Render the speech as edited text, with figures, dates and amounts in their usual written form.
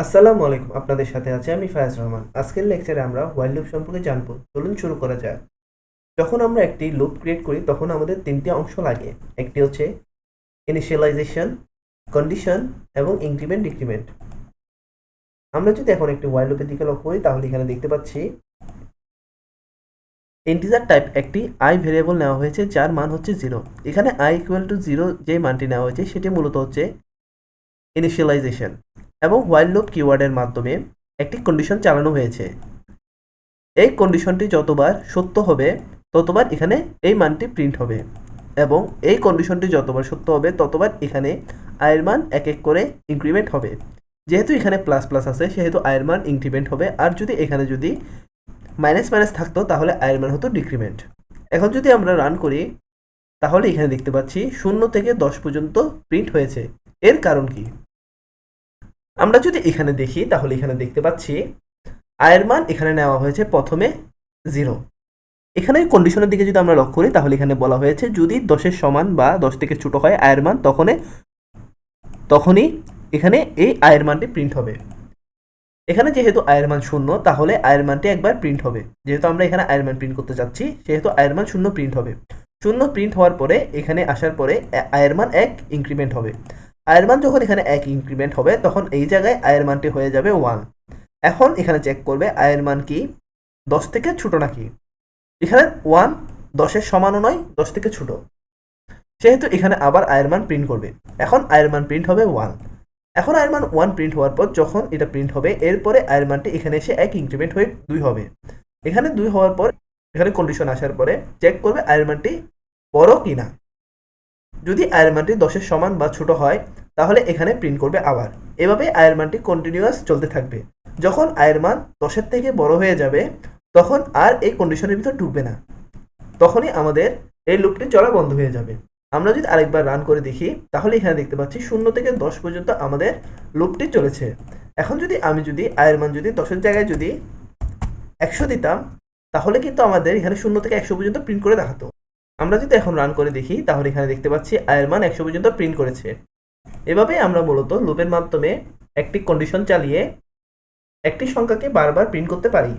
আসসালামু আলাইকুম, আপনাদের সাথে আছে আমি ফায়াজ রহমান। আজকের লেকচারে আমরা হোয়াইল লুপ সম্পর্কে জানবো। চলুন শুরু করা যাক। যখন আমরা একটি লুপ ক্রিয়েট করি তখন আমাদের তিনটি অংশ লাগে। একটি হচ্ছে ইনিশিয়ালাইজেশন, কন্ডিশন এবং ইনক্রিমেন্ট ডিক্রিমেন্ট। আমরা যদি এখন একটি হোয়াইল লুপের দিকে লক্ষ্য করি তাহলে এখানে দেখতে পাচ্ছি ইন্টিজার টাইপ একটি আই ভেরিয়েবল নেওয়া হয়েছে যার মান হচ্ছে 0। এখানে আই ইকুয়াল টু 0 যে মানটি নেওয়া হয়েছে সেটি মূলত হচ্ছে ইনিশিয়ালাইজেশন এবং হোয়াইল লুপ কিওয়ার্ডের মাধ্যমে একটি কন্ডিশন চালানো হয়েছে। এই কন্ডিশনটি যতবার সত্য হবে ততবার এখানে এই মানটি প্রিন্ট হবে, এবং এই কন্ডিশনটি যতবার সত্য হবে ততবার এখানে আয়ের মান এক এক করে ইনক্রিমেন্ট হবে। যেহেতু এখানে প্লাস প্লাস আছে সেহেতু আয়ের মান ইনক্রিমেন্ট হবে, আর যদি এখানে যদি মাইনাস মাইনাস থাকতো তাহলে আয়ের মান হতো ডিক্রিমেন্ট। এখন যদি আমরা রান করি তাহলে এখানে দেখতে পাচ্ছি 0 থেকে 10 পর্যন্ত প্রিন্ট হয়েছে। এর কারণ কি? আমরা যদি এখানে দেখি তাহলে এখানে দেখতে পাচ্ছি আয়ের মান এখানে নেওয়া হয়েছে প্রথমে 0। এখানে কন্ডিশনের দিকে যদি আমরা লক্ষ্য করি তাহলে এখানে বলা হয়েছে যদি 10-এর সমান বা 10 থেকে ছোট হয় আয়ের মান তখনই এখানে এই আয়ের মানটি প্রিন্ট হবে। এখানে যেহেতু আয়ের মান 0 তাহলে আয়ের মানটি একবার প্রিন্ট হবে। যেহেতু আমরা এখানে আয়ের মান প্রিন্ট করতে যাচ্ছি সেহেতু আয়ের মান 0 প্রিন্ট হবে। 0 প্রিন্ট হওয়ার পরে এখানে আসার পরে আয়ের মান 1 ইনক্রিমেন্ট হবে। আয়ের মান যখন এখানে 1 ইনক্রিমেন্ট হবে তখন এই জায়গায় আয়ের মানটি হয়ে যাবে 1। এখন এখানে চেক করবে আয়ের মান কি 10 থেকে ছোট নাকি। এখানে 1 10-এর সমানও নয়, 10 থেকে ছোট, সেহেতু এখানে আবার আয়ের মান প্রিন্ট করবে। এখন আয়ের মান প্রিন্ট হবে 1। এখন আয়ের মান 1 প্রিন্ট হওয়ার পর যখন এটা প্রিন্ট হবে এরপরে আয়ের মানটি এখানে এসে 1 ইনক্রিমেন্ট হয়ে 2 হবে। এখানে 2 হওয়ার পর এখানে কন্ডিশন আসার পরে চেক করবে আয়ের মানটি বড় কিনা। যদি আয়ের মানটি 10-এর সমান বা ছোট হয় তাহলে এখানে প্রিন্ট করবে আবার। এভাবে আয়ের মানটি কন্টিনিউয়াস চলতে থাকবে। যখন আয়ের মান 10-এর থেকে বড় হয়ে যাবে তখন আর এই কন্ডিশনের ভিতর ঢুকবে না, তখনই আমাদের এই লুপটি চলা বন্ধ হয়ে যাবে। আমরা যদি আরেকবার রান করে দেখি তাহলে এখানে দেখতে পাচ্ছি 0 থেকে 10 পর্যন্ত আমাদের লুপটি চলেছে। এখন আমি যদি আয়ের মান যদি 10-এর জায়গায় যদি 100 দিতাম তাহলে কিন্তু আমাদের এখানে 0 থেকে 100 পর্যন্ত প্রিন্ট করে দেখাতো। আমরা যদি এখন রান করে দেখি তাহলে এখানে দেখতে পাচ্ছি আয়ের মান 100 পর্যন্ত প্রিন্ট করেছে। এভাবে আমরা মূলত লুপের মাধ্যমে একটি কন্ডিশন চালিয়ে একটি সংখ্যাকে বারবার প্রিন্ট করতে পারি।